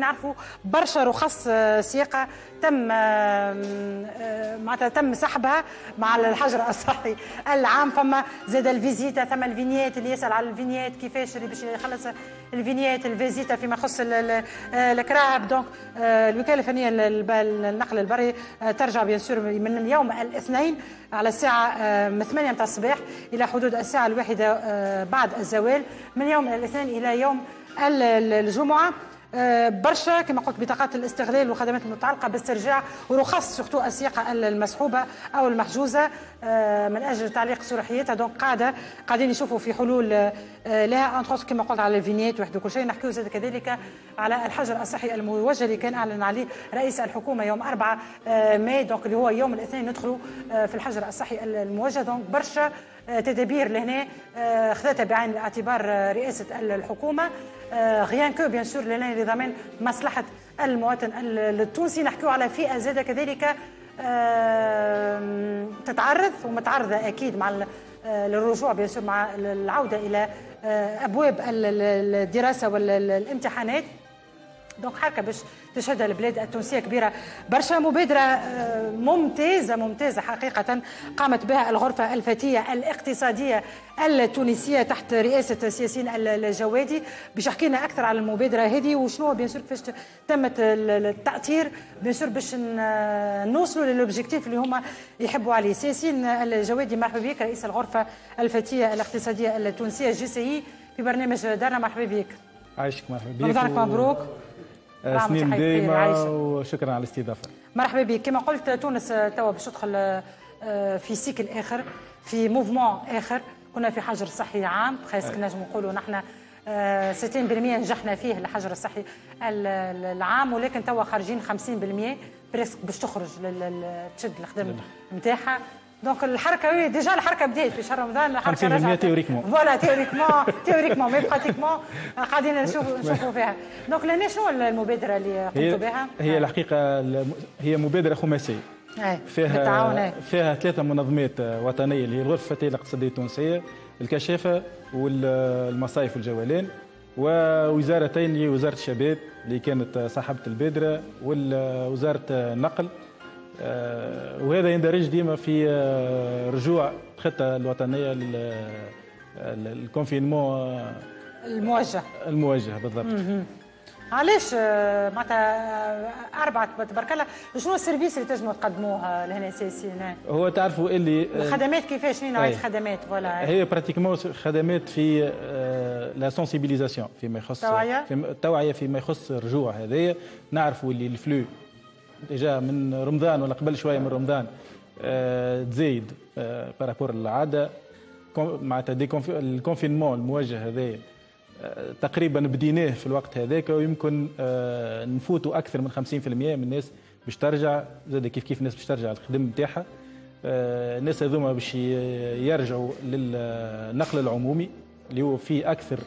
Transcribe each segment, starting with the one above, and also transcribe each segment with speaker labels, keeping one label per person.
Speaker 1: نعرفوا برشا رخص سياقه تم معناتها تم سحبها مع الحجر الصحي العام. فما زاد الفيزيتا، ثم الفينيات اللي يسال على الفينيات كيفاش اللي باش يخلص الفينيات الفيزيتا فيما يخص الكراهب. دونك الوكاله الفنيه للنقل البري ترجع بيان سور من يوم الاثنين على الساعه 8 متاع الصباح الى حدود الساعه 1 بعد الزوال، من يوم الاثنين الى يوم الجمعه. برشا كما قلت بطاقات الاستغلال والخدمات المتعلقه باسترجاع ورخص سورتو السياقه المسحوبه او المحجوزه من اجل تعليق صلاحيتها. دونك قاعدين يشوفوا في حلول لها انتخ كما قلت على الفينيات وحده كل شيء. نحكيو زاد كذلك على الحجر الصحي الموجه اللي كان اعلن عليه رئيس الحكومه يوم 4 ماي، دونك اللي هو يوم الاثنين ندخلوا في الحجر الصحي الموجه. دونك برشا تدابير لهنا خذتها بعين الاعتبار رئاسه الحكومه غيان كو بيان سور لضمان مصلحه المواطن التونسي. نحكيو على فئه زاده كذلك تتعرض ومتعرضه اكيد مع للرجوع بيان سور مع العوده الى ابواب الدراسه والامتحانات. دونك حركه باش تشهدها البلاد التونسيه كبيره برشا. مبادره ممتازه حقيقه قامت بها الغرفه الفتيه الاقتصاديه التونسيه تحت رئاسه سياسين الجوادي. باش يحكي لنا اكثر على المبادره هذه وشنو بيان سور كيفاش تمت التاطير بيان سور باش نوصلوا للوبجيكتيف اللي هما يحبوا عليه. سياسين الجوادي مرحبا بك، رئيس الغرفه الفتيه الاقتصاديه التونسيه GCI في برنامج دارنا. مرحبا بك.
Speaker 2: عايشك. مرحبا بك.
Speaker 1: رمضانك مبروك.
Speaker 2: سنين دايما وشكرا على الاستضافه. مرحبا
Speaker 1: بك. كما قلت تونس توا باش تدخل في سيكل اخر، في موفمون اخر. كنا في حجر صحي عام خاص نجم نقولوا نحن 60% نجحنا فيه الحجر الصحي العام، ولكن توا خارجين 50% بريسك باش تخرج تشد الخدم نتاعها. دونك الحركه ديجا الحركه بدات في شهر رمضان. الحركه
Speaker 2: 50% تيوريكمون.
Speaker 1: فوالا تيوريكمون مي براتيكمون قاعدين نشوفوا فيها. دونك لهنا شنو المبادره اللي قمتوا بها؟
Speaker 2: هي الحقيقه هي مبادره خماسيه فيها 3 منظمات وطنيه اللي هي الغرفه الفتيه الاقتصاديه التونسيه، الكشافه والمصايف والجولان، ووزارتين اللي وزاره الشباب اللي كانت صاحبه البادره ووزاره النقل. وهذا يندرج ديما في رجوع الخطه الوطنيه للكونفينمون الموجه بالضبط.
Speaker 1: علاش معناتها 4 تبارك الله، شنو السيرفيس اللي تنجموا تقدموه لهنا سياسيين؟
Speaker 2: هو تعرفوا اللي
Speaker 1: الخدمات كيفاش شنو نوعيه الخدمات؟ فوالا
Speaker 2: هي براتيكمون خدمات في لا سونسيبيليزاسيون فيما يخص التوعيه فيما يخص الرجوع. هذايا نعرفوا اللي الفلو ديجا من رمضان ولا قبل شويه من رمضان تزايد بارابور للعاده. معناتها الكونفينمون الموجه هذايا تقريبا بديناه في الوقت هذاك، ويمكن نفوتوا اكثر من 50% من الناس باش ترجع. زاد كيف الناس باش ترجع الخدم نتاعها. الناس هذوما باش يرجعوا للنقل العمومي اللي هو فيه اكثر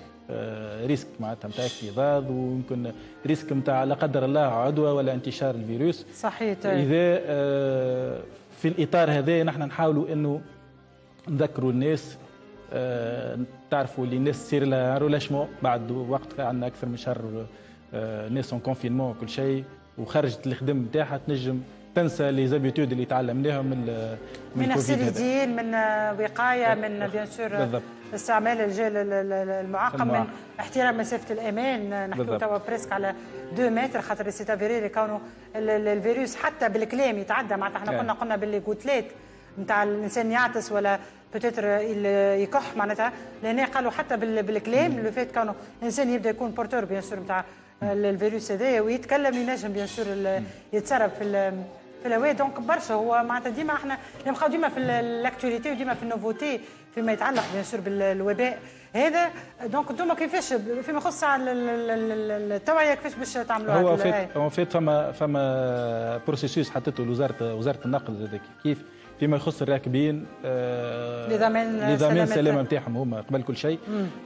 Speaker 2: ريسك معناتها نتاع اكتظاظ، ويمكن ريسك نتاع لا قدر الله عدوى ولا انتشار الفيروس.
Speaker 1: صحيح.
Speaker 2: اذا في الاطار هذا نحن نحاولوا انه نذكروا الناس. تعرفوا اللي الناس تصير لها رولاشمون بعد وقت عندنا اكثر من شهر ناس اون كونفينمون وكل شيء، وخرجت الخدم نتاعها تنجم تنسى لي زابيتود اللي تعلمناهم من
Speaker 1: غسيل اليدين، من وقايه، من بيان سور استعمال الجل المعقم، من احترام مسافه الامان. نحكيو توا بريسك على 2 متر خاطر سي افيري كونه الفيروس حتى بالكلام يتعدى. معناتها احنا قلنا باللي قتلات نتاع الانسان يعطس ولا بوتيتر يكح، معناتها لهنا قالوا حتى بالكلام لو فات كونه الانسان يبدا يكون بورتور بيان سور نتاع الفيروس هذايا ويتكلم ينجم بيان سور يتصرف في الهواء. دونك برشا هو معناتها ديما احنا نبقاو ديما في الاكتواليتي وديما في النوفوتي فيما يتعلق بيان سور بالوباء هذا. دونك انتم كيفاش فيما يخص التوعيه كيفاش باش تعملوها؟
Speaker 2: هو فيت فما بروسيسوس حطته وزاره النقل زاد كيف فيما يخص الراكبين لضمان السلامه نتاعهم هما قبل كل شيء.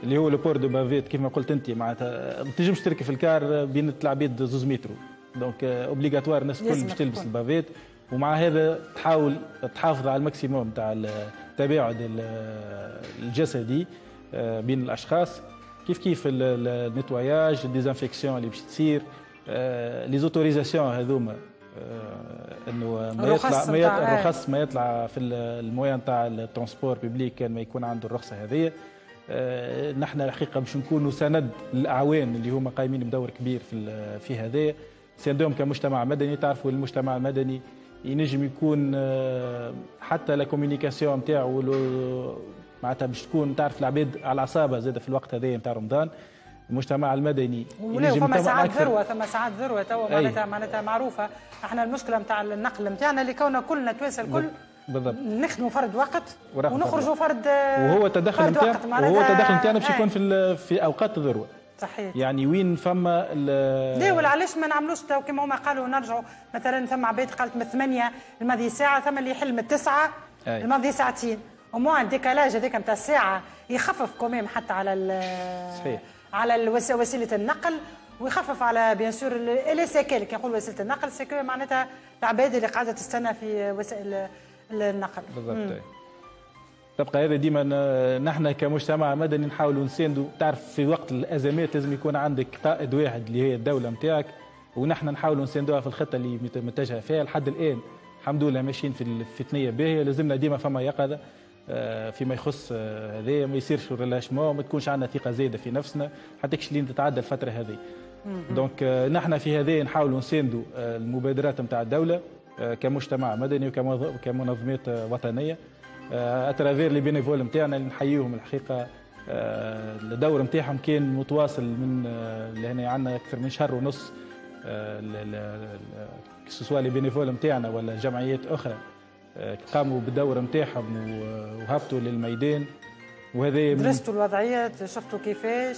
Speaker 2: اللي هو لو بور دو بافيت كيف ما قلت انت معناتها ما تنجمش تركب في الكار بين العباد 2 متر. دونك اوبليغاتوار الناس الكل باش تلبس البافيت، ومع هذا تحاول تحافظ على الماكسيموم تاع التباعد الجسدي بين الاشخاص. كيف النتواياج الديزانفيكسيون اللي باش تصير لي زوتوريزاسيون هذوما انه الرخص ما يطلع في المويان تاع الترونسبور بيبليك كان ما يكون عنده الرخصه هذه. نحن الحقيقه باش نكونوا سند للاعوان اللي هما قايمين بدور كبير في هذايا، ساندهم كمجتمع مدني. تعرفوا المجتمع المدني ينجم يكون حتى لا كوميونيكاسيون نتاعو معناتها باش تكون تعرف العباد على العصابه زاد في الوقت هذايا نتاع رمضان. المجتمع المدني
Speaker 1: ينجم ثم ساعات ذروه توا معناتها معروفه. احنا المشكله نتاع النقل نتاعنا اللي كنا كلنا توانسه الكل بالضبط نخدموا فرد وقت ونخرجوا فرد
Speaker 2: وهو التدخل نتاعنا باش يكون في اوقات الذروه.
Speaker 1: صحيح.
Speaker 2: يعني وين فما
Speaker 1: ليه ولا علاش ما نعملوش كما هما قالوا نرجعوا مثلا ثم عباد قالت من 8 الماضي ساعه، ثم اللي يحل من 9 الماضي ساعتين، ومو الديكالاج هذاك نتاع الساعه يخفف كوميم حتى على
Speaker 2: صحيح
Speaker 1: على وسيله النقل، ويخفف على بيان سور لي سيكل. كي نقول وسيله النقل سيكو معناتها العباد اللي قاعده تستنى في وسائل النقل.
Speaker 2: بالضبط. تبقى هذا ديما نحن كمجتمع مدني نحاولوا نساندوا. تعرف في وقت الازمات لازم يكون عندك قائد واحد اللي هي الدوله نتاعك، ونحن نحاولوا نساندوها في الخطه اللي متجهه فيها لحد الان. الحمد لله ماشيين في ثنيه باهيه. لازمنا ديما فما يقظه فيما يخص هذايا، ما يصيرش ريلاشمون، ما تكونش عندنا ثقه زايده في نفسنا حتى اللي تتعدى الفتره هذه. دونك نحن في هذه نحاولوا نساندوا المبادرات نتاع الدوله كمجتمع مدني وكمنظمات وطنيه اترافير لي بينيفول نتاعنا اللي نحييهم. الحقيقه الدور نتاعهم كان متواصل من لهنا عندنا اكثر من شهر ونص، سواء لي بينيفول نتاعنا ولا جمعيات اخرى قاموا بالدور نتاعهم وهبطوا للميدان. وهذا
Speaker 1: درستوا الوضعيات، شفتوا كيفاش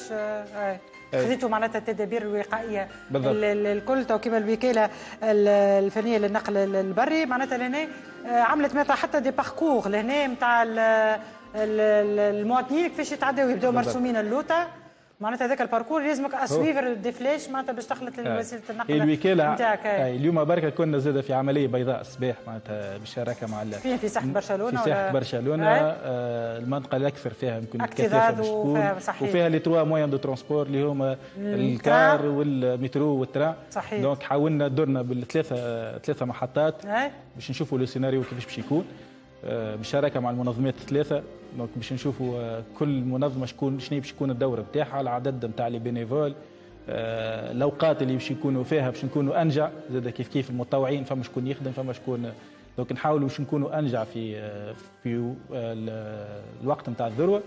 Speaker 1: خذيتوا معناتها التدابير الوقائيه الكل. تو كيما الوكاله الفنيه للنقل البري معناتها لهنا عملت معناتها حتى دي باركور لهنا نتاع المواطنين كيفاش يتعداو يبداو مرسومين اللوطه. معناتها هذاك الباركور لازمك اسويفر دي فلاش معناتها باش تخلط وسيله النقل
Speaker 2: الوكاله نتاعك. اليوم بركه كنا زاد في عمليه بيضاء الصباح معناتها بالشراكه مع
Speaker 1: في ساحه برشلونه.
Speaker 2: في ساحه برشلونه المنطقه الاكثر فيها يمكن كثافه وفيها لي تروا موان دو ترونسبور اللي هما الكار والمترو والتران. دونك حاولنا درنا بالثلاثه محطات باش نشوفوا لو سيناريو كيفاش باش يكون بالشراكه مع المنظمات الثلاثه. دونك باش نشوفوا كل منظمه شنو باش يكون الدور نتاعها، العدد نتاع لي بينيفول، الاوقات اللي باش يكونوا فيها باش نكونوا انجع زاد كيف المتطوعين، فما شكون يخدم فما شكون. دونك نحاولوا باش نكونوا انجع في الوقت نتاع الذروه.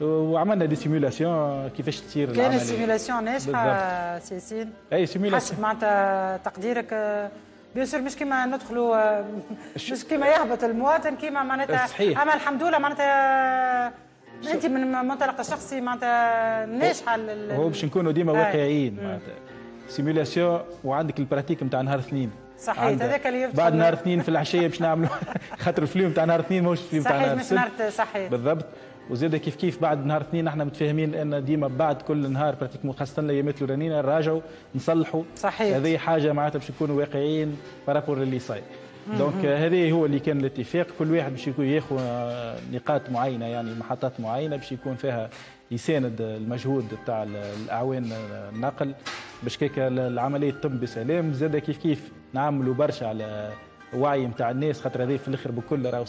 Speaker 2: وعملنا دي سيمولاسيون كيفاش تصير العمليه.
Speaker 1: كانت سيمولاسيون ناجحه سياسين؟
Speaker 2: اي سيمولاسيون
Speaker 1: حسب معناتها تقديرك بيان سور مش كيما ندخلوا مش كيما يهبط المواطن كيما معناتها. اما الحمد لله معناتها انت من منطلق الشخصي معناتها ناجحه.
Speaker 2: هو باش نكونوا ديما واقعيين معناتها سيمولاسيون وعندك البراتيك نتاع نهار اثنين.
Speaker 1: صحيح هذاك اللي
Speaker 2: بعد نهار اثنين في العشيه باش نعملوا خاطر الفيلم نتاع نهار اثنين ماهوش الفيلم نتاع نهار السبت.
Speaker 1: صحيح
Speaker 2: بالضبط. وزاد كيف بعد نهار اثنين احنا متفاهمين ان ديما بعد كل نهار براتيك خاصه الايامات الاولانيه نراجعوا نصلحوا.
Speaker 1: صحيح.
Speaker 2: هذه حاجه معناتها باش نكونوا واقعيين بارابور اللي صاير. دونك هذه هو اللي كان الاتفاق. كل واحد باش يكون ياخذ نقاط معينه يعني محطات معينه باش يكون فيها يساند المجهود تاع الاعوان النقل باش كيك العمليه تتم بسلام. زاد كيف نعملوا برشا على وعي نتاع الناس خاطر هذه في الاخر بكل راهو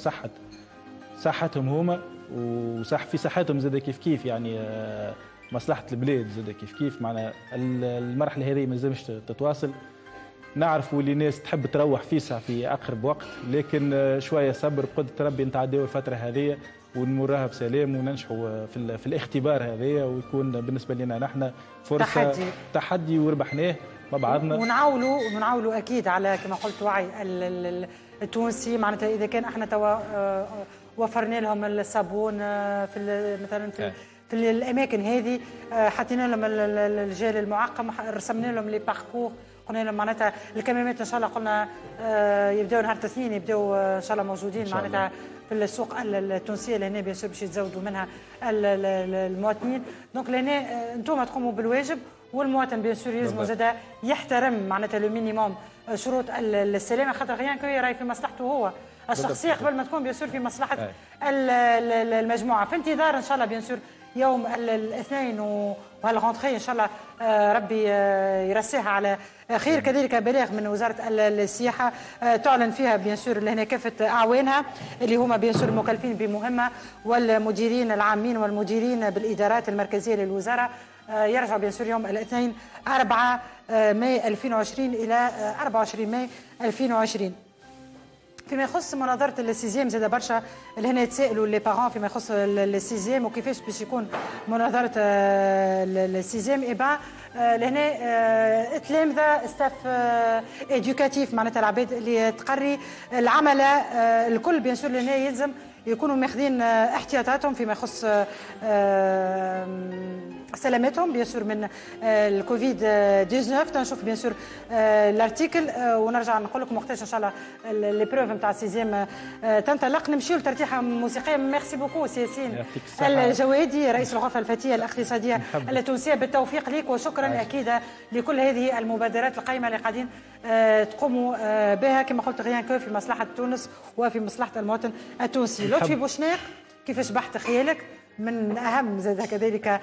Speaker 2: صحتهم هما وصح في صحتهم زاد كيف يعني مصلحه البلاد زاد كيف معنا. المرحله هذه ما لازمش تتواصل. نعرف واللي الناس تحب تروح فيسع في اقرب وقت، لكن شويه صبر بقدره ربي نتعداو الفتره هذه ونمرها بسلام وننجحوا في الاختبار هذايا، ويكون بالنسبه لنا نحن فرصه تحدي وربحناه مع بعضنا.
Speaker 1: ونعولوا اكيد على كما قلت وعي التونسي معناتها اذا كان احنا توا وفرنا لهم الصابون في مثلا في الاماكن هذه، حطينا لهم الجال المعقم، رسمنا لهم لي باركور، قلنا لهم معناتها الكمامات ان شاء الله قلنا يبداو نهار الاثنين يبداو ان شاء الله موجودين معناتها في السوق التونسيه لهنا بيان سور باش يتزودوا منها المواطنين. دونك لهنا انتم تقوموا بالواجب، والمواطن بيان سور يلزموا زاد يحترم معناتها لو مينيموم شروط السلامه، خاطر غيان كو راهي في مصلحته هو الشخصيه قبل ما تكون بيان سور في مصلحه المجموعه، في انتظار ان شاء الله بيان سور يوم الاثنين وهالغونتخي ان شاء الله ربي يرسيها على خير. كذلك بلاغ من وزاره السياحه تعلن فيها بيان سور لهنا كافه اعوانها اللي هما بيان سور المكلفين بمهمه والمديرين العامين والمديرين بالادارات المركزيه للوزاره يرجع بيان سور يوم الاثنين 4 ماي 2020 الى 24 ماي 2020. فيما يخص مناظرة السيزيام زاد برشا لهنا يتسائلوا لي بارون فيما يخص السيزيام وكيفاش باش يكون مناظرة السيزيام. اي با لهنا تلامذة ستاف اديوكاتيف معناتها العباد اللي تقري العملة الكل بيان سور لهنا يلزم يكونوا ماخذين احتياطاتهم فيما يخص سلامتهم بيان سور من الكوفيد 19. تنشوف بيان سور الارتيكل ونرجع نقول لكم وقتاش ان شاء الله لي بروف نتاع السيزيام تنطلق. نمشيو لترتيحه موسيقيه. ميرسي بوكو سي ياسين الجوادي رئيس الغرفه الفتيه الاقتصاديه التونسيه، بالتوفيق لك وشكرا اكيد لكل هذه المبادرات القيمه اللي قاعدين تقوموا بها كما قلت غيان كو في مصلحه تونس وفي مصلحه المواطن التونسي. لطفي بوشناق كيفاش بحت خيالك من اهم زاد كذلك